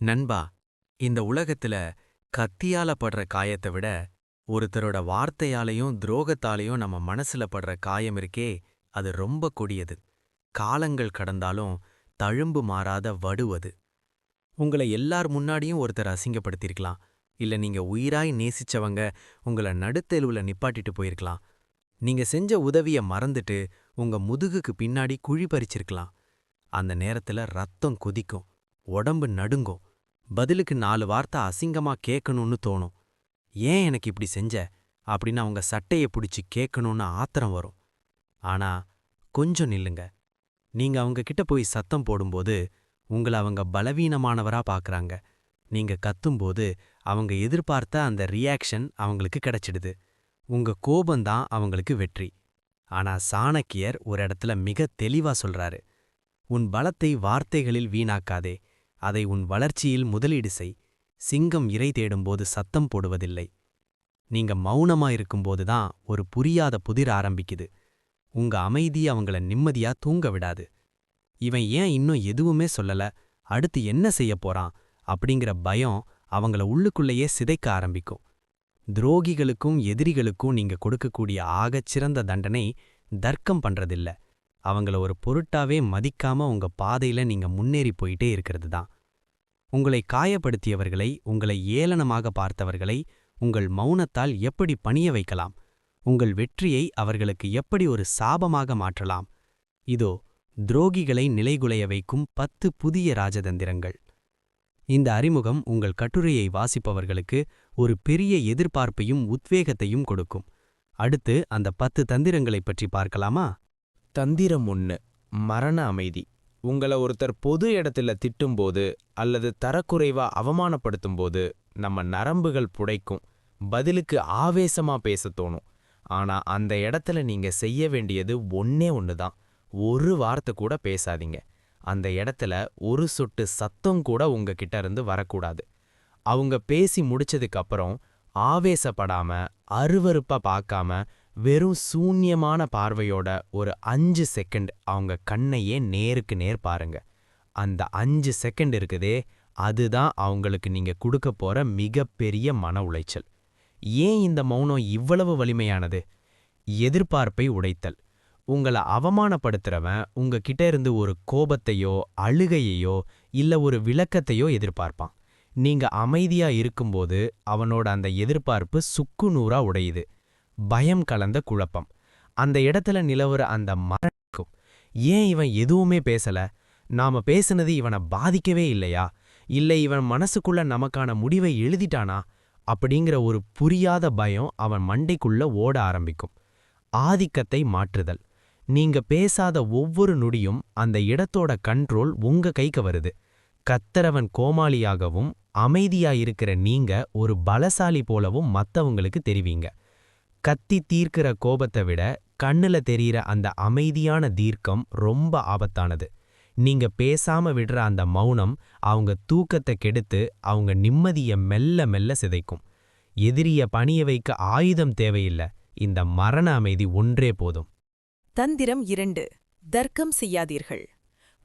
நண்பா, இந்த உலகத்துல கத்தியால படுற காயத்தை விட ஒருத்தரோட வார்த்தையாலையும் துரோகத்தாலையும் நம்ம மனசுல படுற காயம் இருக்கே, அது ரொம்ப கொடியது. காலங்கள் கடந்தாலும் தழும்பு மாறாத வடு அது. உங்களை எல்லார் முன்னாடியும் ஒருத்தர் அசிங்கப்படுத்தியிருக்கலாம். இல்ல நீங்க உயிராய் நேசிச்சவங்க உங்கள நடுத்தெருவுல நிப்பாட்டிட்டு போயிருக்கலாம். நீங்க செஞ்ச உதவிய மறந்துட்டு உங்க முதுகுக்கு பின்னாடி குழி பறிச்சிருக்கலாம். அந்த நேரத்துல ரத்தம் கொதிக்கும், உடம்பு நடுங்கும். பதிலுக்கு 4 வார்த்தை அசிங்கமா கேட்கணும்னு தோணும். ஏன் எனக்கு இப்படி செஞ்ச அப்படின்னு அவங்க சட்டைய பிடிச்சு கேட்கணும்னு ஆத்திரம் வரும். ஆனா கொஞ்சம் நில்லுங்க. நீங்க அவங்க கிட்ட போய் சத்தம் போடும்போது உங்கள அவங்க பலவீனமானவரா பார்க்கறாங்க. நீங்க கத்தும்போது அவங்க எதிர்பார்த்த அந்த ரியாக்ஷன் அவங்களுக்கு கிடைச்சிடுது. உங்க கோபம்தான் அவங்களுக்கு வெற்றி. ஆனா சாணக்கியர் ஒரு இடத்துல மிக தெளிவா சொல்றாரு. உன் பலத்தை வார்த்தைகளில் வீணாக்காதே, அதை உன் வளர்ச்சியில் முதலீடு செய். சிங்கம் இரை தேடும்போது சத்தம் போடுவதில்லை. நீங்க மௌனமா இருக்கும்போது தான் ஒரு புரியாத புதிர் ஆரம்பிக்குது. உங்க அமைதி அவங்கள நிம்மதியா தூங்க விடாது. இவன் ஏன் இன்னும் எதுவுமே சொல்லல, அடுத்து என்ன செய்யப் போறான் அப்படிங்கிற பயம் அவங்கள உள்ளுக்குள்ளேயே சிதைக்க ஆரம்பிக்கும். துரோகிகளுக்கும் எதிரிகளுக்கும் நீங்க கொடுக்கக்கூடிய ஆகச்சிறந்த தண்டனை தர்க்கம் பண்றதில்ல. அவங்கள ஒரு பொருட்டாவே மதிக்காம உங்க பாதையில நீங்க முன்னேறி போயிட்டே இருக்கிறது தான். உங்களை காயப்படுத்தியவர்களை, உங்களை ஏளனமாக பார்த்தவர்களை உங்கள் மௌனத்தால் எப்படி பணிய வைக்கலாம்? உங்கள் வெற்றியை அவர்களுக்கு எப்படி ஒரு சாபமாக மாற்றலாம்? இதோ துரோகிகளை நிலைகுலைய வைக்கும் 10 புதிய ராஜதந்திரங்கள். இந்த அறிமுகம் உங்கள் கட்டுரையை வாசிப்பவர்களுக்கு ஒரு பெரிய எதிர்பார்ப்பையும் உத்வேகத்தையும் கொடுக்கும். அடுத்து அந்த 10 தந்திரங்களைப் பற்றி பார்க்கலாமா? தந்திரம் 1. மரண அமைதி. உங்கள ஒருத்தர் பொது இடத்துல திட்டும்போது அல்லது தரக்குறைவா அவமானப்படுத்தும்போது நம்ம நரம்புகள் புடைக்கும். பதிலுக்கு ஆவேசமா பேசத் தோணும். ஆனா அந்த இடத்துல நீங்க செய்ய வேண்டியது ஒண்ணே ஒண்ணுதான். ஒரு வார்த்தை கூட பேசாதீங்க. அந்த இடத்துல ஒரு சொட்டு சத்தம் கூட உங்ககிட்ட இருந்து வரக்கூடாது. அவங்க பேசி முடிச்சதுக்கு அப்புறம் ஆவேசப்படாம, அருவருப்பா பார்க்காம, வெறும் சூன்யமான பார்வையோட ஒரு 5 செகண்ட் அவங்க கண்ணையே நேருக்கு நேர் பாருங்க. அந்த 5 செகண்ட் இருக்குதே, அதுதான் அவங்களுக்கு நீங்க கொடுக்க போற மிகப்பெரிய மன உளைச்சல். ஏன் இந்த மௌனம் இவ்வளவு வலிமையானது? எதிர்பார்ப்பை உடைத்தல். உங்கள அவமானப்படுத்துறவன் உங்ககிட்ட இருந்து ஒரு கோபத்தையோ, அழுகையையோ இல்ல ஒரு விளக்கத்தையோ எதிர்பார்ப்பான். நீங்க அமைதியா இருக்கும்போது அவனோட அந்த எதிர்பார்ப்பு சுக்குநூறா உடையுது. பயம் கலந்த குழப்பம். அந்த இடத்துல நிலவுற அந்த மரணம். ஏன் இவன் எதுவுமே பேசல? நாம பேசுனது இவனை பாதிக்கவே இல்லையா? இல்லை இவன் மனசுக்குள்ள நமக்கான முடிவை எழுதிட்டானா? அப்படிங்கிற ஒரு புரியாத பயம் அவன் மண்டைக்குள்ள ஓட ஆரம்பிக்கும். ஆதிக்கத்தை மாற்றுதல். நீங்க பேசாத ஒவ்வொரு நொடியும் அந்த இடத்தோட கண்ட்ரோல் உங்க கைக்கு வருது. கத்தரவன் கோமாளியாகவும் அமைதியாயிருக்கிற நீங்க ஒரு பலசாலி போலவும் மத்தவங்களுக்கு தெரிவீங்க. கத்தி தீர்க்கிற கோபத்தை விட கண்ணுல தெரியிற அந்த அமைதியான தீர்க்கம் ரொம்ப ஆபத்தானது. நீங்க பேசாம விடுற அந்த மௌனம் அவங்க தூக்கத்தை கெடுத்து அவங்க நிம்மதிய மெல்ல மெல்ல சிதைக்கும். எதிரிய பணிய வைக்க ஆயுதம் தேவையில்லை, இந்த மரண அமைதி ஒன்றே போதும். தந்திரம் 2. தர்க்கம் செய்யாதீர்கள்.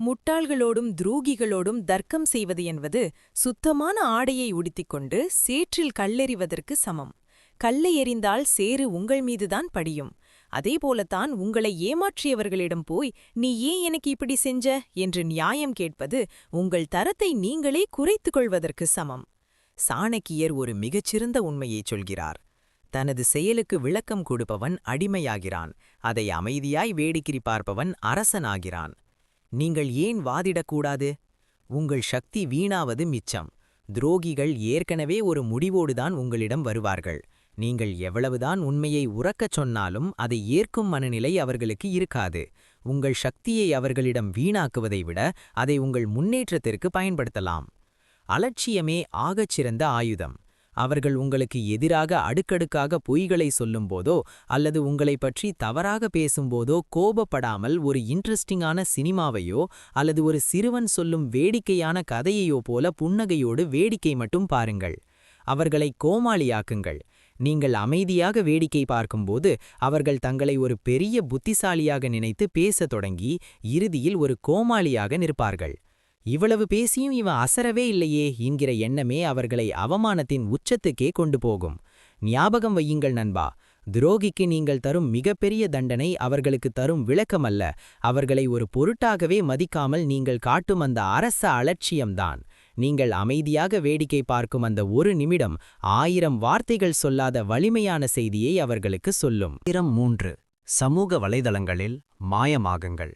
முட்டாள்களோடும் துரோகிகளோடும் தர்க்கம் செய்வது என்பது சுத்தமான ஆடையை உடுத்திக்கொண்டு சேற்றில் கல்லெறிவதற்கு சமம். கல்லை எறிந்தால் சேறு உங்கள் மீதுதான் படியும். அதேபோலத்தான் உங்களை ஏமாற்றியவர்களிடம் போய் நீ ஏன் எனக்கு இப்படி செஞ்ச என்று நியாயம் கேட்பது உங்கள் தரத்தை நீங்களே குறைத்துக் கொள்வதற்கு சமம். சாணக்கியர் ஒரு மிகச்சிறந்த உண்மையைச் சொல்கிறார். தனது செயலுக்கு விளக்கம் கொடுப்பவன் அடிமையாகிறான், அதை அமைதியாய் வேடிக்கை பார்ப்பவன் அரசனாகிறான். நீங்கள் ஏன் வாதிடக்கூடாது? உங்கள் சக்தி வீணாவது மிச்சம். துரோகிகள் ஏற்கனவே ஒரு முடிவோடுதான் உங்களிடம் வருவார்கள். நீங்கள் எவ்வளவுதான் உண்மையை உரக்கச் சொன்னாலும் அதை ஏற்கும் மனநிலை அவர்களுக்கு இருக்காது. உங்கள் சக்தியை அவர்களிடம் வீணாக்குவதை விட அதை உங்கள் முன்னேற்றத்திற்கு பயன்படுத்தலாம். அலட்சியமே ஆகச்சிறந்த ஆயுதம். அவர்கள் உங்களுக்கு எதிராக அடுக்கடுக்காக பொய்களை சொல்லும்போதோ அல்லது உங்களை பற்றி தவறாக பேசும்போதோ கோபப்படாமல் ஒரு இன்ட்ரெஸ்டிங்கான சினிமாவையோ அல்லது ஒரு சிறுவன் சொல்லும் வேடிக்கையான கதையையோ போல புன்னகையோடு வேடிக்கை மட்டும் பாருங்கள். அவர்களை கோமாளியாக்குங்கள். நீங்கள் அமைதியாக வேடிக்கை பார்க்கும்போது அவர்கள் தங்களை ஒரு பெரிய புத்திசாலியாக நினைத்து பேசத் தொடங்கி இறுதியில் ஒரு கோமாளியாக நிற்பார்கள். இவ்வளவு பேசியும் இவன் அசரவே இல்லையே என்கிற எண்ணமே அவர்களை அவமானத்தின் உச்சத்துக்கே கொண்டு போகும். ஞாபகம் வையுங்கள் நண்பா, துரோகிக்கு நீங்கள் தரும் மிகப்பெரிய தண்டனை அவர்களுக்கு தரும் விளக்கமல்ல, அவர்களை ஒரு பொருட்டாகவே மதிக்காமல் நீங்கள் காட்டும் அந்த அரச அலட்சியம்தான். நீங்கள் அமைதியாக வேடிக்கை பார்க்கும் அந்த ஒரு நிமிடம் 1000 வார்த்தைகள் சொல்லாத வலிமையான செய்தியை அவர்களுக்கு சொல்லும். 3 சமூக வலைதளங்களில் மாயமாகுங்கள்.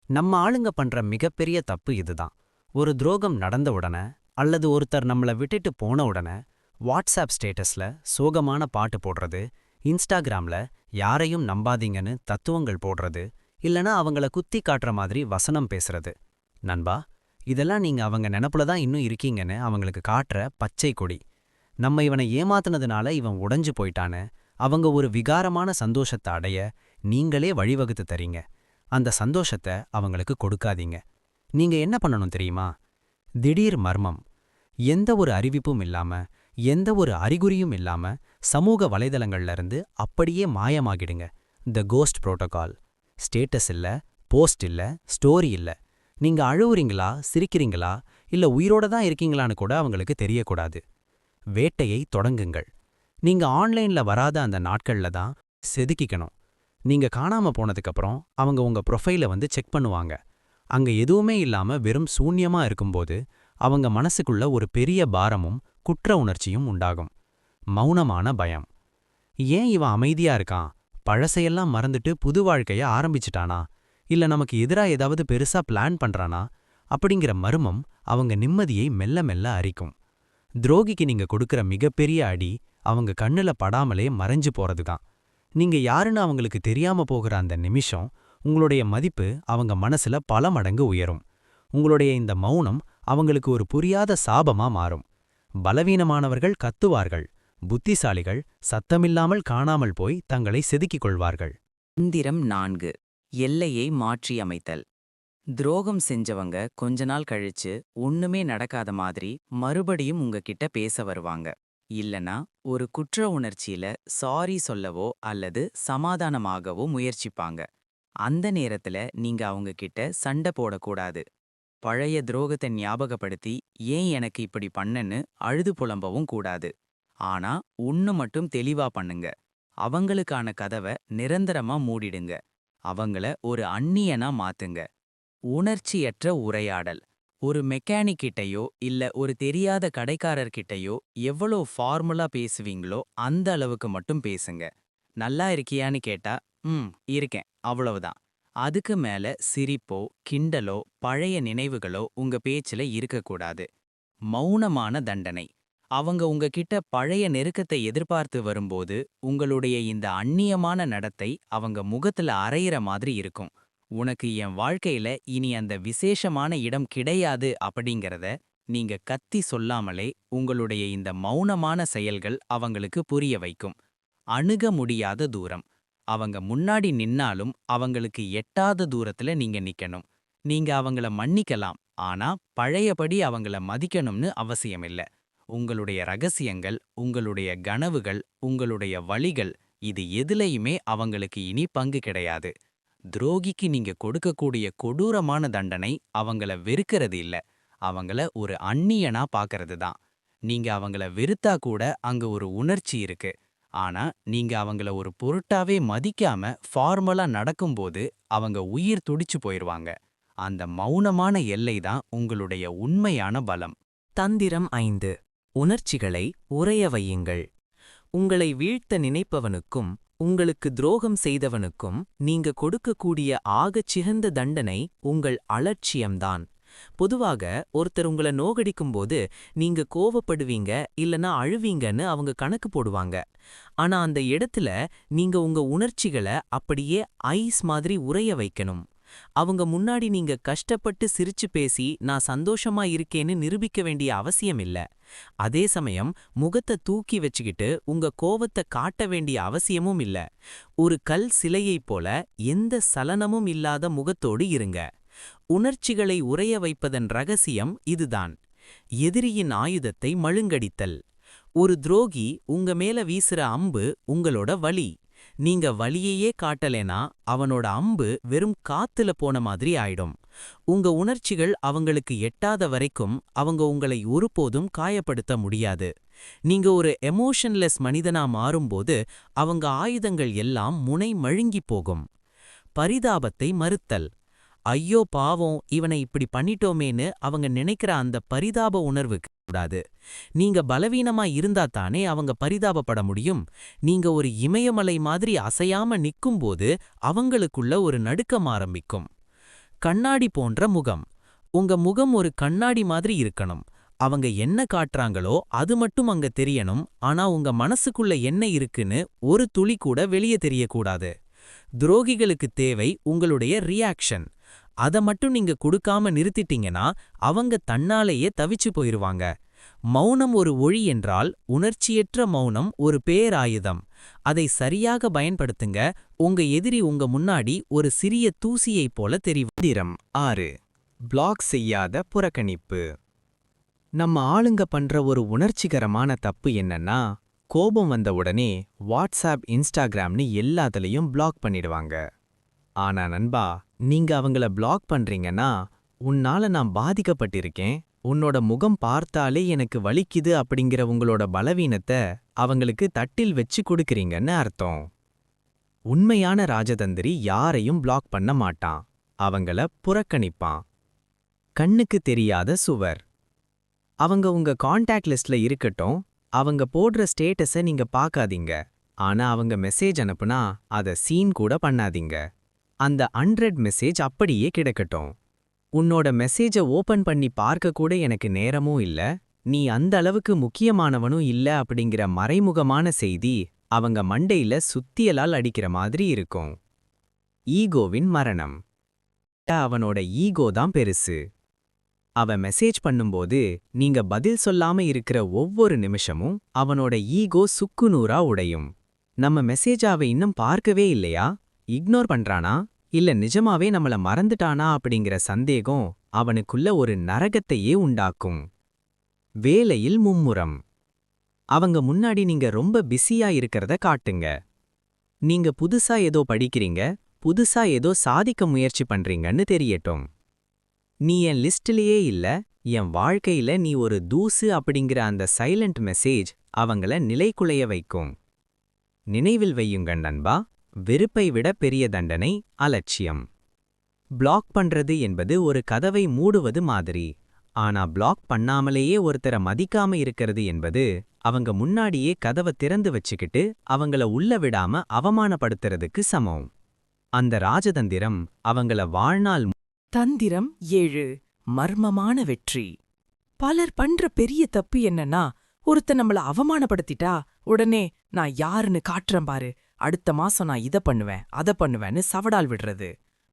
நம்ம ஆளுங்க பண்ற மிகப்பெரிய தப்பு இதுதான். ஒரு துரோகம் நடந்த உடனே அல்லது ஒருத்தர் நம்மள விட்டுட்டு போன உடனே வாட்ஸ்அப் ஸ்டேட்டஸ்ல சோகமான பாட்டு போடுறது, இன்ஸ்டாகிராம்ல யாரையும் நம்பாதீங்கன்னு தத்துவங்கள் போடுறது, இல்லனா அவங்கள குத்தி காட்டுற மாதிரி வசனம் பேசுறது. நண்பா, இதெல்லாம் நீங்க அவங்க நினப்புல தான் இன்னும் இருக்கீங்கன்னு அவங்களுக்கு காட்டுற பச்சை கொடி. நம்ம இவனை ஏமாத்துனதுனால இவன் உடைஞ்சு போயிட்டான்னு அவங்க ஒரு விகாரமான சந்தோஷத்தை அடைய நீங்களே வழிவகுத்து தரீங்க. அந்த சந்தோஷத்தை அவங்களுக்கு கொடுக்காதீங்க. நீங்க என்ன பண்ணணும் தெரியுமா? திடீர் மர்மம். எந்த ஒரு அறிவிப்பும் இல்லாம, எந்த ஒரு அறிகுறியும் இல்லாம சமூக வலைதளங்கள்ல இருந்து அப்படியே மாயமாகிடுங்க. த கோஸ்ட் புரோட்டோகால். ஸ்டேட்டஸ் இல்ல, போஸ்ட் இல்ல, ஸ்டோரி இல்ல. நீங்க அழுவுறீங்களா, சிரிக்கிறீங்களா, இல்ல உயிரோட தான் இருக்கீங்களான்னு கூட அவங்களுக்கு தெரியக்கூடாது. வேட்டையை தொடங்குங்கள். நீங்க ஆன்லைன்ல வராத அந்த நாட்கள்ல தான் செதுக்கிக்கணும். நீங்க காணாம போனதுக்கப்புறம் அவங்க உங்க ப்ரொஃபைல வந்து செக் பண்ணுவாங்க. அங்க எதுவுமே இல்லாம வெறும் சூன்யமா இருக்கும்போது அவங்க மனசுக்குள்ள ஒரு பெரிய பாரமும் குற்ற உணர்ச்சியும் உண்டாகும். மௌனமான பயம். ஏன் இவன் அமைதியா இருக்கான்? பழசையெல்லாம் மறந்துட்டு புது வாழ்க்கைய ஆரம்பிச்சிட்டானா? இல்ல நமக்கு எதிரா ஏதாவது பெருசா பிளான் பண்றானா? அப்படிங்கிற மர்மம் அவங்க நிம்மதியை மெல்ல மெல்ல அரிக்கும். துரோகிக்கு நீங்க கொடுக்கிற மிகப்பெரிய அடி அவங்க கண்ணுல படாமலே மறைஞ்சு போறதுதான். நீங்க யாருன்னு அவங்களுக்கு தெரியாம போகிற அந்த நிமிஷம் உங்களுடைய மதிப்பு அவங்க மனசுல பல மடங்கு உயரும். உங்களுடைய இந்த மௌனம் அவங்களுக்கு ஒரு புரியாத சாபமா மாறும். பலவீனமானவர்கள் கத்துவார்கள், புத்திசாலிகள் சத்தமில்லாமல் காணாமல் போய் தங்களை செதுக்கிக் கொள்வார்கள். தந்திரம் 4 எல்லையை மாற்றியமைத்தல். துரோகம் செஞ்சவங்க கொஞ்ச நாள் கழிச்சு ஒண்ணுமே நடக்காத மாதிரி மறுபடியும் உங்ககிட்ட பேச வருவாங்க. இல்லனா ஒரு குற்ற உணர்ச்சியில சாரி சொல்லவோ அல்லது சமாதானமாகவோ முயற்சிப்பாங்க. அந்த நேரத்துல நீங்க அவங்க கிட்ட சண்டை போடக்கூடாது. பழைய துரோகத்தை ஞாபகப்படுத்தி ஏன் எனக்கு இப்படி பண்ணன்னு அழுது புலம்பவும் கூடாது. ஆனா ஒன்னு மட்டும் தெளிவா பண்ணுங்க. அவங்களுக்கான கதவை நிரந்தரமா மூடிடுங்க. அவங்கள ஒரு அந்நியனா மாத்துங்க. உணர்ச்சியற்ற உரையாடல். ஒரு மெக்கானிக் கிட்டயோ இல்ல ஒரு தெரியாத கடைக்காரர்கிட்டயோ எவ்வளோ ஃபார்முலா பேசுவீங்களோ அந்த அளவுக்கு மட்டும் பேசுங்க. நல்லா இருக்கியான்னு கேட்டா இருக்கேன், அவ்வளவுதான். அதுக்கு மேல சிரிப்போ கிண்டலோ பழைய நினைவுகளோ உங்க பேச்சுல இருக்கக்கூடாது. மௌனமான தண்டனை. அவங்க உங்ககிட்ட பழைய நெருக்கத்தை எதிர்பார்த்து வரும்போது உங்களுடைய இந்த அந்நியமான நடத்தை அவங்க முகத்துல அரையிற மாதிரி இருக்கும். உனக்கு என் வாழ்க்கையில இனி அந்த விசேஷமான இடம் கிடையாது அப்படிங்கறத நீங்க கத்தி சொல்லாமலே உங்களுடைய இந்த மௌனமான செயல்கள் அவங்களுக்கு புரிய வைக்கும். அணுக முடியாத தூரம். அவங்க முன்னாடி நின்னாலும் அவங்களுக்கு எட்டாத தூரத்துல நீங்க நிக்கணும். நீங்க அவங்கள மன்னிக்கலாம், ஆனா பழையபடி அவங்கள மதிக்கணும்னு அவசியமில்ல. உங்களுடைய ரகசியங்கள், உங்களுடைய கனவுகள், உங்களுடைய வழிகள், இது எதுலயுமே அவங்களுக்கு இனி பங்கு கிடையாது. துரோகிக்கு நீங்க கொடுக்கக்கூடிய கொடூரமான தண்டனை அவங்கள வெறுக்கிறது இல்ல, அவங்கள ஒரு அந்நியனா பாக்கறது தான். நீங்க அவங்கள வெறுத்தா கூட அங்க ஒரு உணர்ச்சி இருக்கு. ஆனா நீங்க அவங்கள ஒரு பொருட்டாவே மதிக்காம ஃபார்மலா நடக்கும்போது அவங்க உயிர் துடிச்சு போயிருவாங்க. அந்த மௌனமான எல்லை தான் உங்களுடைய உண்மையான பலம். தந்திரம் 5 உணர்ச்சிகளை உறைய வையுங்கள். உங்களை வீழ்த்த நினைப்பவனுக்கும் உங்களுக்கு துரோகம் செய்தவனுக்கும் நீங்க கொடுக்கக்கூடிய ஆகச் சிறந்த தண்டனை உங்கள் அலட்சியம்தான். பொதுவாக ஒருத்தர் உங்களை நோகடிக்கும்போது நீங்க கோவப்படுவீங்க இல்லனா அழுவீங்கன்னு அவங்க கணக்கு போடுவாங்க. ஆனா அந்த இடத்துல நீங்க உங்க உணர்ச்சிகளை அப்படியே ஐஸ் மாதிரி உறைய வைக்கணும். அவங்க முன்னாடி நீங்க கஷ்டப்பட்டு சிரிச்சு பேசி நான் சந்தோஷமா இருக்கேன்னு நிரூபிக்க வேண்டிய அவசியம் இல்ல. அதே சமயம் முகத்தை தூக்கி வச்சுக்கிட்டு உங்க கோவத்தை காட்ட வேண்டிய அவசியமும் இல்ல. ஒரு கல் சிலையைப் போல எந்த சலனமும் இல்லாத முகத்தோடு இருங்க. உணர்ச்சிகளை உறைய வைப்பதன் ரகசியம் இதுதான். எதிரியின் ஆயுதத்தை மழுங்கடித்தல். ஒரு துரோகி உங்க மேல வீசுற அம்பு உங்களோட வலி. நீங்க வலியையே காட்டலேனா அவனோட அம்பு வெறும் காத்துல போன மாதிரி ஆயிடும். உங்க உணர்ச்சிகள் அவங்களுக்கு எட்டாத வரைக்கும் அவங்க உங்களை ஒருபோதும் காயப்படுத்த முடியாது. நீங்க ஒரு எமோஷன்லெஸ் மனிதனா மாறும்போது அவங்க ஆயுதங்கள் எல்லாம் முனை மழுங்கிப் போகும். பரிதாபத்தை மறுத்தல். ஐயோ பாவம், இவனை இப்படி பண்ணிட்டோமேன்னு அவங்க நினைக்கிற அந்த பரிதாப உணர்வுக்கு கூடாது. நீங்க பலவீனமா இருந்தா தானே அவங்க பரிதாபப்பட முடியும். நீங்க ஒரு இமயமலை மாதிரி அசையாம நிக்கும்போது அவங்களுக்குள்ள ஒரு நடுக்கம் ஆரம்பிக்கும். கண்ணாடி போன்ற முகம். உங்க முகம் ஒரு கண்ணாடி மாதிரி இருக்கணும். அவங்க என்ன காட்டுறாங்களோ அது மட்டும் அங்க தெரியணும். ஆனா உங்க மனசுக்குள்ள என்ன இருக்குன்னு ஒரு துளி கூட வெளியே தெரியக்கூடாது. துரோகிகளுக்கு தேவை உங்களுடைய ரியாக்ஷன். அத மட்டும் நீங்க கொடுக்காம நிறுத்திட்டீங்கன்னா அவங்க தன்னாலேயே தவிச்சு போயிருவாங்க. மௌனம் ஒரு ஒளி என்றால் உணர்ச்சியற்ற மௌனம் ஒரு பேராயுதம். அதை சரியாக பயன்படுத்துங்க. உங்க எதிரி உங்க முன்னாடி ஒரு சிறிய தூசியைப் போல தெரியும். தந்திரம் 6. பிளாக் செய்யாத புறக்கணிப்பு. நம்ம ஆளுங்க பண்ற ஒரு உணர்ச்சிகரமான தப்பு என்னன்னா, கோபம் வந்த உடனே வாட்ஸ்ஆப், இன்ஸ்டாகிராம்னு எல்லாத்துலயும் பிளாக் பண்ணிடுவாங்க. ஆனா நண்பா, நீங்க அவங்கள பிளாக் பண்றீங்கன்னா, உன்னால நான் பாதிக்கப்பட்டிருக்கேன், உன்னோட முகம் பார்த்தாலே எனக்கு வலிக்குது அப்படிங்கிற உங்களோட பலவீனத்தை அவங்களுக்கு தட்டில் வச்சு கொடுக்கறீங்கன்னு அர்த்தம். உண்மையான ராஜதந்திரி யாரையும் பிளாக் பண்ண மாட்டான், அவங்கள புறக்கணிப்பான். கண்ணுக்கு தெரியாத சுவர். அவங்க உங்க கான்டாக்ட் லிஸ்ட்ல இருக்கட்டும், அவங்க போடுற ஸ்டேட்டஸை நீங்க பார்க்காதீங்க. ஆனா அவங்க மெசேஜ் அனுப்புனா அதை சீன் கூட பண்ணாதீங்க. அந்த அன்ரெட் மெசேஜ் அப்படியே கிடக்கட்டும். உன்னோட மெசேஜை ஓபன் பண்ணி பார்க்க கூட எனக்கு நேரமும் இல்ல, நீ அந்த அளவுக்கு முக்கியமானவனும் இல்ல அப்படிங்கிற மறைமுகமான செய்தி அவங்க மண்டையில சுத்தியலால் அடிக்கிற மாதிரி இருக்கும். ஈகோவின் மரணம். அவனோட ஈகோ தான் பெருசு. அவ மெசேஜ் பண்ணும்போது நீங்க பதில் சொல்லாம இருக்கிற ஒவ்வொரு நிமிஷமும் அவனோட ஈகோ சுக்குநூறா உடையும். நம்ம மெசேஜ் அவ இன்னும் பார்க்கவே இல்லையா, இக்னோர் பண்றானா, இல்ல நிஜமாவே நம்மள மறந்துட்டானா அப்படிங்கிற சந்தேகம் அவனுக்குள்ள ஒரு நரகத்தையே உண்டாக்கும். வேலையில் மும்முரம். அவங்க முன்னாடி நீங்க ரொம்ப பிஸியா இருக்கிறத காட்டுங்க. நீங்க புதுசா ஏதோ படிக்கிறீங்க, புதுசா ஏதோ சாதிக்க முயற்சி பண்றீங்கன்னு தெரியட்டும். நீ என் லிஸ்டிலேயே இல்ல, என் வாழ்க்கையில நீ ஒரு தூசு அப்படிங்கிற அந்த சைலண்ட் மெசேஜ் அவங்கள நிலைக்குலைய வைக்கும். நினைவில் வையுங்க நண்பா, வெறுப்பை விட பெரிய தண்டனை அலட்சியம். பிளாக் பண்றது என்பது ஒரு கதவை மூடுவது மாதிரி. ஆனா பிளாக் பண்ணாமலேயே ஒருத்தரை மதிக்காம இருக்கிறது என்பது அவங்க முன்னாடியே கதவை திறந்து வச்சுக்கிட்டு அவங்கள உள்ள விடாம அவமானப்படுத்துறதுக்கு சமம். அந்த ராஜதந்திரம் அவங்கள வாழ்நாள். தந்திரம் 7. மர்மமான வெற்றி. பலர் பண்ற பெரிய தப்பு என்னன்னா, ஒருத்தன் நம்மள அவமானப்படுத்திட்டா உடனே நான் யாருன்னு காட்டுறேன் பாரு, அடுத்த மாசம் நான் இத பண்ணுவேன் அத பண்ணுவேன்னு சவடால் விடுறது.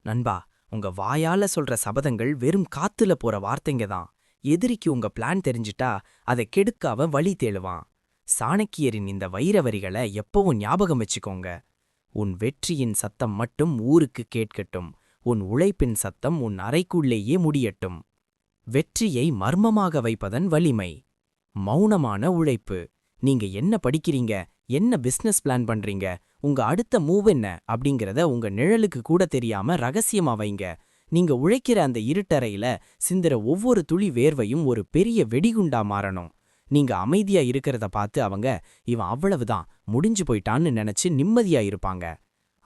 நண்பா, உங்க வாயால சொல்ற சபதங்கள் வெறும் காத்துல போற வார்த்தைங்க தான். எதிரிக்கு உங்க பிளான் தெரிஞ்சிட்டா அதை கெடுக்க அவன் வழி தேடுவான். சாணக்கியரின் இந்த வைர வரிகளை எப்பவும் ஞாபகம் வச்சுக்கோங்க. உன் வெற்றியின் சத்தம் மட்டும் ஊருக்கு கேட்கட்டும், உன் உழைப்பின் சத்தம் உன் அறைக்குள்ளேயே முடியட்டும். வெற்றியை மர்மமாக வைப்பதன் வலிமை. மௌனமான உழைப்பு. நீங்க என்ன படிக்கிறீங்க, என்ன பிசினஸ் பிளான் பண்றீங்க, உங்க அடுத்த மூவ் என்ன அப்படிங்கறத உங்க நிழலுக்கு கூட தெரியாம ரகசியமா வைங்க. நீங்க உழைக்கிற அந்த இருட்டறையில சிந்துற ஒவ்வொரு துளி வேர்வையும் ஒரு பெரிய வெடிகுண்டா மாறணும். நீங்க அமைதியா இருக்கிறத பார்த்து அவங்க இவன் அவ்வளவுதான் முடிஞ்சு போயிட்டான்னு நினைச்சு நிம்மதியா இருப்பாங்க.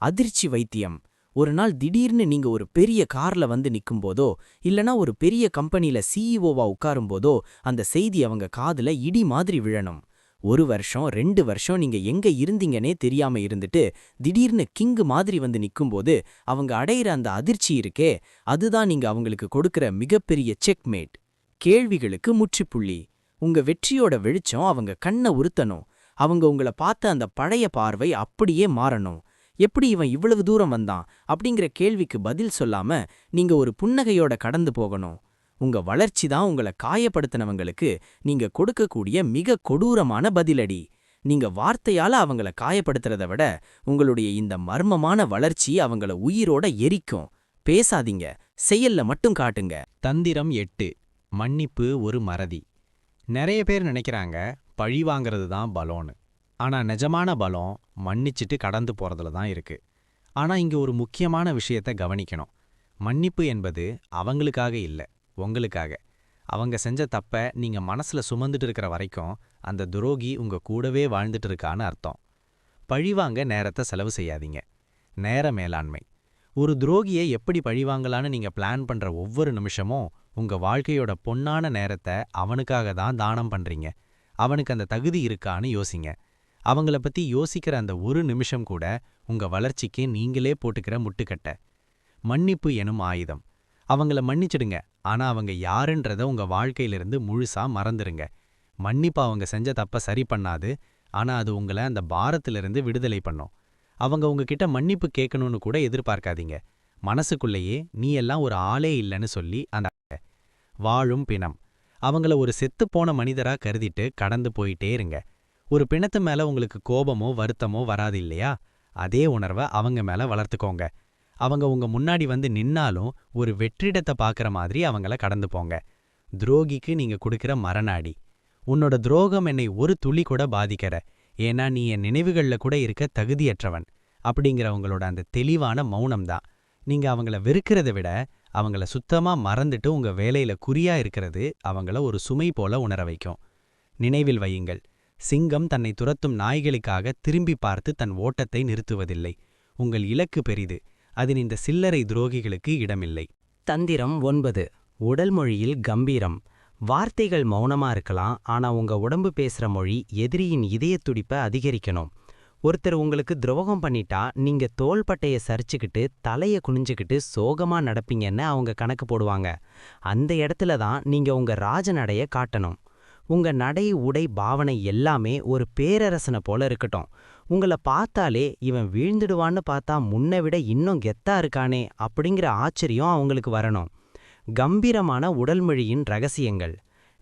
அதிர்ச்சி வைத்தியம். ஒரு நாள் திடீர்னு நீங்க ஒரு பெரிய கார்ல வந்து நிக்கும்போதோ இல்லனா ஒரு பெரிய கம்பெனில சிஇஓவா உட்காரும்போதோ அந்த செய்தி அவங்க காதுல இடி மாதிரி விழணும். 1 வருஷம் 2 வருஷம் நீங்க எங்க இருந்தீங்கன்னே தெரியாம இருந்துட்டு திடீர்னு கிங்கு மாதிரி வந்து நிக்கும்போது அவங்க அடையிற அந்த அதிர்ச்சி இருக்கே, அதுதான் நீங்க அவங்களுக்கு கொடுக்கிற மிகப்பெரிய செக்மேட். கேள்விகளுக்கு முற்றுப்புள்ளி. உங்க வெற்றியோட வெளிச்சம் அவங்க கண்ணை உறுத்தணும். அவங்க உங்கள பார்த்த அந்த பழைய பார்வை அப்படியே மாறணும். எப்படி இவன் இவ்வளவு தூரம் வந்தான் அப்படிங்கிற கேள்விக்கு பதில் சொல்லாம நீங்க ஒரு புன்னகையோட கடந்து போகணும். உங்க வளர்ச்சி தான் உங்களை காயப்படுத்தினவங்களுக்கு நீங்க கொடுக்கக்கூடிய மிக கொடூரமான பதிலடி. நீங்க வார்த்தையால அவங்கள காயப்படுத்துறத விட உங்களுடைய இந்த மர்மமான வளர்ச்சி அவங்கள உயிரோட எரிக்கும். பேசாதீங்க, செயல்ல மட்டும் காட்டுங்க. தந்திரம் 8. மன்னிப்பு ஒரு மறதி. நிறைய பேர் நினைக்கிறாங்க பழி வாங்கிறது தான் பலோன்னு. ஆனா நிஜமான பலம் மன்னிச்சிட்டு கடந்து போறதுல தான் இருக்கு. ஆனா இங்க ஒரு முக்கியமான விஷயத்த கவனிக்கணும். மன்னிப்பு என்பது அவங்களுக்காக இல்ல, உங்களுக்காக. அவங்க செஞ்ச தப்ப நீங்க மனசுல சுமந்துட்டு இருக்கிற வரைக்கும் அந்த துரோகி உங்க கூடவே வாழ்ந்துட்டு இருக்கான்னு அர்த்தம். பழிவாங்க நேரத்தை செலவு செய்யாதீங்க. நேர மேலாண்மை. ஒரு துரோகியை எப்படி பழிவாங்கலான்னு நீங்க பிளான் பண்ற ஒவ்வொரு நிமிஷமும் உங்க வாழ்க்கையோட பொன்னான நேரத்தை அவனுக்காக தான் தானம் பண்றீங்க. அவனுக்கு அந்த தகுதி இருக்கான்னு யோசிங்க. அவங்கள பத்தி யோசிக்கிற அந்த ஒரு நிமிஷம் கூட உங்க வளர்ச்சிக்கு நீங்களே போட்டுக்கிற முட்டுக்கட்டை. மன்னிப்பு எனும் ஆயுதம். அவங்கள மன்னிச்சிடுங்க, ஆனா அவங்க யாருன்றத உங்க வாழ்க்கையிலிருந்து முழுசா மறந்துருங்க. மன்னிப்பு அவங்க செஞ்ச தப்ப சரி பண்ணாது, ஆனா அது உங்களை அந்த பாரத்திலிருந்து விடுதலை பண்ணும். அவங்க உங்ககிட்ட மன்னிப்பு கேட்கணும்னு கூட எதிர்பார்க்காதீங்க. மனசுக்குள்ளேயே நீ எல்லாம் ஒரு ஆளே இல்லைன்னு சொல்லி அந்த வாழும் பிணம். அவங்கள ஒரு செத்துப்போன மனிதரா கருதிட்டு கடந்து போயிட்டே இருங்க. ஒரு பிணத்து மேல உங்களுக்கு கோபமோ வருத்தமோ வராது இல்லையா? அதே உணர்வை அவங்க மேல வளர்த்துக்கோங்க. அவங்க உங்க முன்னாடி வந்து நின்னாலும் ஒரு வெற்றிடத்தை பார்க்குற மாதிரி அவங்கள கடந்து போங்க. துரோகிக்கு நீங்க கொடுக்கிற மரணாடி. உன்னோட துரோகம் என்னை ஒரு துளி கூட பாதிக்கிற, ஏன்னா நீ என் நினைவுகள்ல கூட இருக்க தகுதியற்றவன் அப்படிங்கிறவங்களோட அந்த தெளிவான மௌனம்தான். நீங்க அவங்கள வெறுக்கிறத விட அவங்கள சுத்தமா மறந்துட்டு உங்க வேலையில குறியா இருக்கிறது அவங்கள ஒரு சுமை போல உணர வைக்கும். நினைவில் வையுங்கள், சிங்கம் தன்னை துரத்தும் நாய்களுக்காக திரும்பி பார்த்து தன் ஓட்டத்தை நிறுத்துவதில்லை. உங்கள் இலக்கு பெரிது, அதில் இந்த சில்லறை துரோகிகளுக்கு இடமில்லை. தந்திரம் 9. உடல் மொழியில் கம்பீரம். வார்த்தைகள் மௌனமா இருக்கலாம், ஆனா உங்க உடம்பு பேசுற மொழி எதிரியின் இதயத் துடிப்பை அதிகரிக்கணும். ஒருத்தர் உங்களுக்கு துரோகம் பண்ணிட்டா நீங்க தோள்பட்டைய சரிச்சுக்கிட்டு தலைய குனிஞ்சுக்கிட்டு சோகமா நடப்பீங்கன்னு அவங்க கணக்கு போடுவாங்க. அந்த இடத்துல தான் நீங்க உங்க ராஜநடைய காட்டணும். உங்க நடை, உடை, பாவனை எல்லாமே ஒரு பேரரசனை போல இருக்கட்டும். உங்கள பார்த்தாலே இவன் வீழ்ந்துடுவான்னு பார்த்தா முன்னை விட இன்னும் கெத்தா இருக்கானே அப்படிங்கிற ஆச்சரியம் அவங்களுக்கு வரணும். கம்பீரமான உடல்மொழியின் ரகசியங்கள்.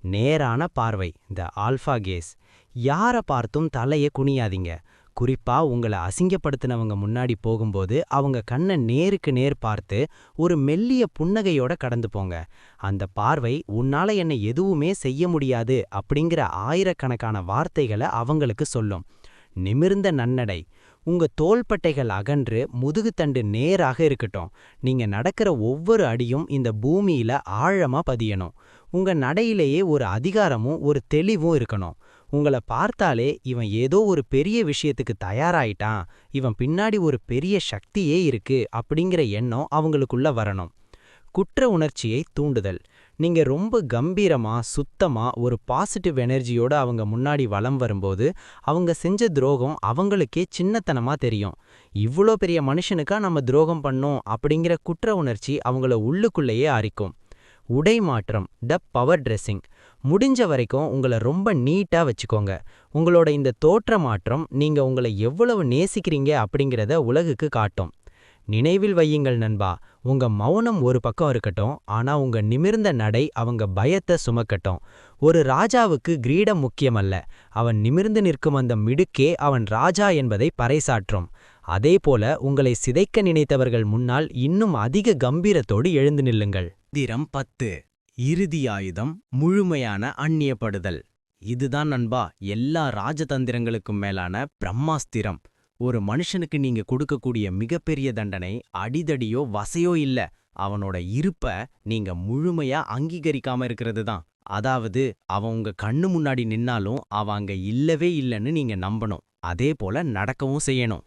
நேரான பார்வை, த ஆல்ஃபா கேஸ். யாரை பார்த்தும் தலைய குனியாதீங்க. குறிப்பா உங்களை அசிங்கப்படுத்தினவங்க முன்னாடி போகும்போது அவங்க கண்ணை நேருக்கு நேர் பார்த்து ஒரு மெல்லிய புன்னகையோட கடந்து போங்க. அந்த பார்வை உன்னால என்னை எதுவுமே செய்ய முடியாது அப்படிங்கிற ஆயிரக்கணக்கான வார்த்தைகளை அவங்களுக்கு சொல்லும். நிமிர்ந்த நன்னடை. உங்க தோள்பட்டைகள் அகன்று முதுகுத்தண்டு நேராக இருக்கட்டும். நீங்க நடக்கிற ஒவ்வொரு அடியும் இந்த பூமியில ஆழமா பதியணும். உங்க நடையிலேயே ஒரு அதிகாரமும் ஒரு தெளிவும் இருக்கணும். உங்களை பார்த்தாலே இவன் ஏதோ ஒரு பெரிய விஷயத்துக்கு தயாராயிட்டான், இவன் பின்னாடி ஒரு பெரிய சக்தியே இருக்கு அப்படிங்கிற எண்ணம் அவங்களுக்குள்ள வரணும். குற்ற உணர்ச்சியை தூண்டுதல். நீங்க ரொம்ப கம்பீரமா சுத்தமா ஒரு பாசிட்டிவ் எனர்ஜியோட அவங்க முன்னாடி வலம் வரும்போது அவங்க செஞ்ச துரோகம் அவங்களுக்கே சின்னத்தனமா தெரியும். இவ்வளோ பெரிய மனுஷனுக்கா நம்ம துரோகம் பண்ணோம் அப்படிங்கிற குற்ற உணர்ச்சி அவங்கள உள்ளுக்குள்ளேயே அரிக்கும். உடை மாற்றம், த பவர் ட்ரெஸ்ஸிங். முடிஞ்ச வரைக்கும் உங்களை ரொம்ப நீட்டா வச்சுக்கோங்க. உங்களோட இந்த தோற்ற மாற்றம் நீங்க உங்களை எவ்வளவு நேசிக்கிறீங்க அப்படிங்கிறத உலகுக்கு காட்டும். நினைவில் வையுங்கள் நண்பா, உங்க மௌனம் ஒரு பக்கம் இருக்கட்டும், ஆனா உங்க நிமிர்ந்த நடை அவங்க பயத்தை சுமக்கட்டும். ஒரு ராஜாவுக்கு கிரீடம் முக்கியமல்ல, அவன் நிமிர்ந்து நிற்கும் அந்த மிடுக்கே அவன் ராஜா என்பதை பறைசாற்றும். அதேபோல உங்களை சிதைக்க நினைத்தவர்கள் முன்னால் இன்னும் அதிக கம்பீரத்தோடு எழுந்து நில்லுங்கள். தந்திரம் 10. இறுதி ஆயுதம் முழுமையான அந்நியப்படுதல். இதுதான் நண்பா எல்லா ராஜதந்திரங்களுக்கும் மேலான பிரம்மாஸ்திரம். ஒரு மனுஷனுக்கு நீங்க கொடுக்கக்கூடிய மிகப்பெரிய தண்டனை அடிதடியோ வசையோ இல்ல, அவனோட இருப்ப நீங்க முழுமையா அங்கீகரிக்காம இருக்கிறது தான். அதாவது அவன் உங்க கண்ணு முன்னாடி நின்னாலும் அவன் அங்க இல்லவே இல்லைன்னு நீங்க நம்பணும். அதே போல நடக்கவும் செய்யணும்.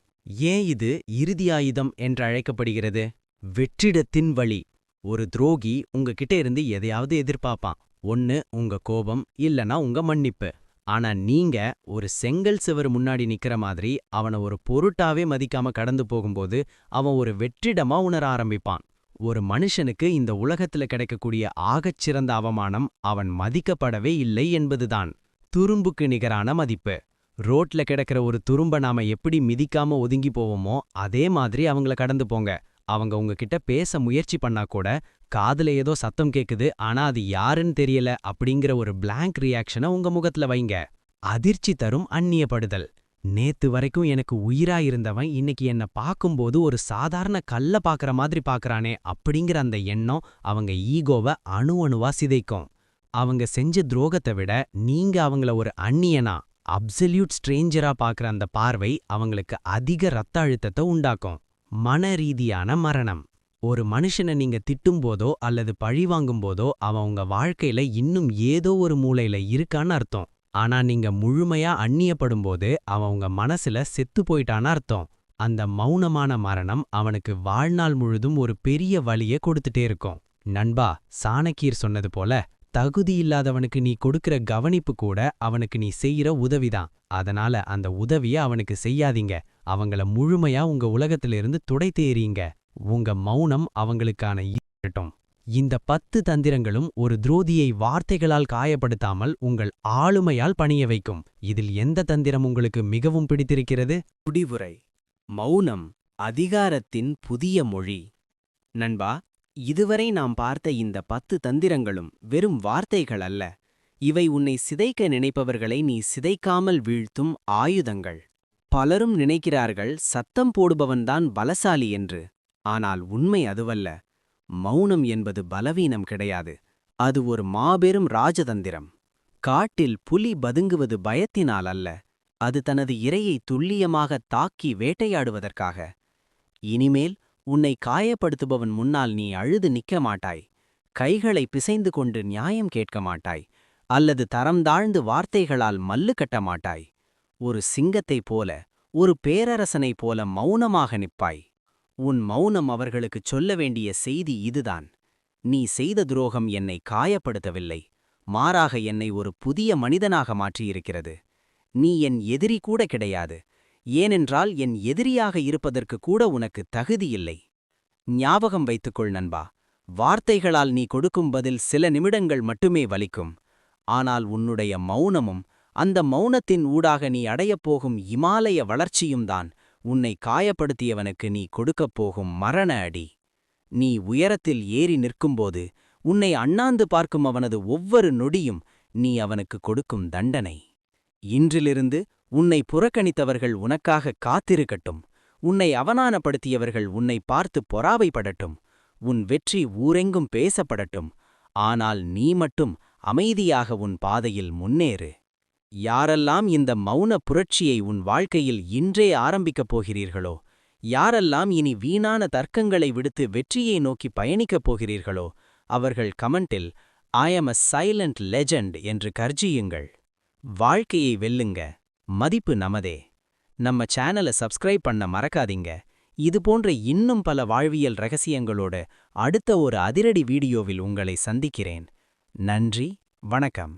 ஏன் இது இறுதி ஆயுதம் என்று அழைக்கப்படுகிறது? வெற்றிடத்தின் வழி. ஒரு துரோகி உங்ககிட்ட இருந்து எதையாவது எதிர்பார்ப்பான். ஒன்னு உங்க கோபம், இல்லனா உங்க மன்னிப்பு. ஆனா நீங்க ஒரு செங்கல் சுவர் முன்னாடி நிக்கிற மாதிரி அவனை ஒரு பொருட்டாவே மதிக்காம கடந்து போகும்போது அவன் ஒரு வெற்றிடமா உணர ஆரம்பிப்பான். ஒரு மனுஷனுக்கு இந்த உலகத்துல கிடைக்கக்கூடிய ஆகச்சிறந்த அவமானம் அவன் மதிக்கப்படவே இல்லை என்பதுதான். துரும்புக்கு நிகரான மதிப்பு. ரோட்ல கிடக்கிற ஒரு துரும்ப நாம எப்படி மிதிக்காம ஒதுங்கி போவோமோ அதே மாதிரி அவங்கள கடந்து போங்க. அவங்க உங்ககிட்ட பேச முயற்சி பண்ணா கூட காதுல ஏதோ சத்தம் கேக்குது, ஆனா அது யாருன்னு தெரியல அப்படிங்கிற ஒரு பிளாங்க் ரியாக்ஷனை உங்க முகத்துல வைங்க. அதிர்ச்சி தரும் அந்நியப்படுதல். நேத்து வரைக்கும் எனக்கு உயிரா இருந்தவன் இன்னைக்கு என்ன பார்க்கும்போது ஒரு சாதாரண கல்ல பாக்குற மாதிரி பாக்குறானே அப்படிங்கிற அந்த எண்ணம் அவங்க ஈகோவை அணு அணுவா சிதைக்கும். அவங்க செஞ்ச துரோகத்தை விட நீங்க அவங்கள ஒரு அந்நியனா, அப்சல்யூட் ஸ்ட்ரேஞ்சரா பார்க்குற அந்த பார்வை அவங்களுக்கு அதிக ரத்த அழுத்தத்தை உண்டாக்கும். மன ரீதியான மரணம். ஒரு மனுஷனை நீங்க திட்டும்போதோ அல்லது பழிவாங்கும்போதோ அவன் உங்க வாழ்க்கையில இன்னும் ஏதோ ஒரு மூலையில இருக்கான்னு அர்த்தம். ஆனா நீங்க முழுமையா அந்நியப்படும்போது அவன் உங்க மனசுல செத்து போயிட்டான்னு அர்த்தம். அந்த மௌனமான மரணம் அவனுக்கு வாழ்நாள் முழுதும் ஒரு பெரிய வலியை கொடுத்துட்டே இருக்கும். நண்பா, சாணக்கியர் சொன்னது போல, தகுதியில்லாதவனுக்கு நீ கொடுக்கிற கவனிப்பு கூட அவனுக்கு நீ செய்யற உதவிதான். அதனால அந்த உதவிய அவனுக்கு செய்யாதீங்க. அவங்கள முழுமையா உங்க உலகத்திலிருந்து துடைத்தேறீங்க. உங்க மௌனம் அவங்களுக்கான இருக்கட்டும். இந்த 10 தந்திரங்களும் ஒரு துரோதியை வார்த்தைகளால் காயப்படுத்தாமல் உங்கள் ஆளுமையால் பணிய வைக்கும். இதில் எந்த தந்திரம் உங்களுக்கு மிகவும் பிடித்திருக்கிறது? முடிவுரை: மௌனம் அதிகாரத்தின் புதிய மொழி. நண்பா, இதுவரை நாம் பார்த்த இந்த 10 தந்திரங்களும் வெறும் வார்த்தைகள் அல்ல. இவை உன்னை சிதைக்க நினைப்பவர்களை நீ சிதைக்காமல் வீழ்த்தும் ஆயுதங்கள். பலரும் நினைக்கிறார்கள் சத்தம் போடுபவன்தான் பலசாலி என்று. ஆனால் உண்மை அதுவல்ல. மௌனம் என்பது பலவீனம் கிடையாது. அது ஒரு மாபெரும் ராஜதந்திரம். காட்டில் புலி பதுங்குவது பயத்தினால் அல்ல, அது தனது இரையை துல்லியமாக தாக்கி வேட்டையாடுவதற்காக. இனிமேல் உன்னை காயப்படுத்துபவன் முன்னால் நீ அழுது நிற்க மாட்டாய். கைகளை பிசைந்து கொண்டு நியாயம் கேட்க மாட்டாய். அல்லது தரம் தாழ்ந்து வார்த்தைகளால் மல்லு கட்ட மாட்டாய். ஒரு சிங்கத்தைப் போல, ஒரு பேரரசனைப் போல மௌனமாக நிற்பாய். உன் மௌனம் அவர்களுக்குச் சொல்ல வேண்டிய செய்தி இதுதான்: நீ செய்த துரோகம் என்னை காயப்படுத்தவில்லை, மாறாக என்னை ஒரு புதிய மனிதனாக மாற்றியிருக்கிறது. நீ என் எதிரி கூட கிடையாது. ஏனென்றால் என் எதிரியாக இருப்பதற்கு கூட உனக்கு தகுதியில்லை. ஞாபகம் வைத்துக்கொள் நண்பா, வார்த்தைகளால் நீ கொடுக்கும் பதில் சில நிமிடங்கள் மட்டுமே வலிக்கும். ஆனால் உன்னுடைய மௌனமும், அந்த மௌனத்தின் ஊடாக நீ அடையப் போகும் இமாலய வளர்ச்சியும் தான் உன்னை காயப்படுத்தியவனுக்கு நீ கொடுக்கப் போகும் மரண அடி. நீ உயரத்தில் ஏறி நிற்கும்போது உன்னை அண்ணாந்து பார்க்கும் அவனது ஒவ்வொரு நொடியும் நீ அவனுக்கு கொடுக்கும் தண்டனை. இன்றிலிருந்து உன்னை புறக்கணித்தவர்கள் உனக்காக காத்திருக்கட்டும். உன்னை அவமானப்படுத்தியவர்கள் உன்னை பார்த்து பொறாமைப்படட்டும். உன் வெற்றி ஊரெங்கும் பேசப்படட்டும். ஆனால் நீ மட்டும் அமைதியாக உன் பாதையில் முன்னேறு. யாரெல்லாம் இந்த மௌன புரட்சியை உன் வாழ்க்கையில் இன்றே ஆரம்பிக்கப் போகிறீர்களோ, யாரெல்லாம் இனி வீணான தர்க்கங்களை விடுத்து வெற்றியை நோக்கி பயணிக்கப் போகிறீர்களோ, அவர்கள் கமெண்டில் "I am a silent legend" என்று கர்ஜியுங்கள். வாழ்க்கையை வெல்லுங்க. மதிப்பு நமதே. நம்ம சேனலை சப்ஸ்கிரைப் பண்ண மறக்காதீங்க. இதுபோன்ற இன்னும் பல வாழ்வியல் ரகசியங்களோடு அடுத்த ஒரு அதிரடி வீடியோவில் உங்களை சந்திக்கிறேன். நன்றி, வணக்கம்.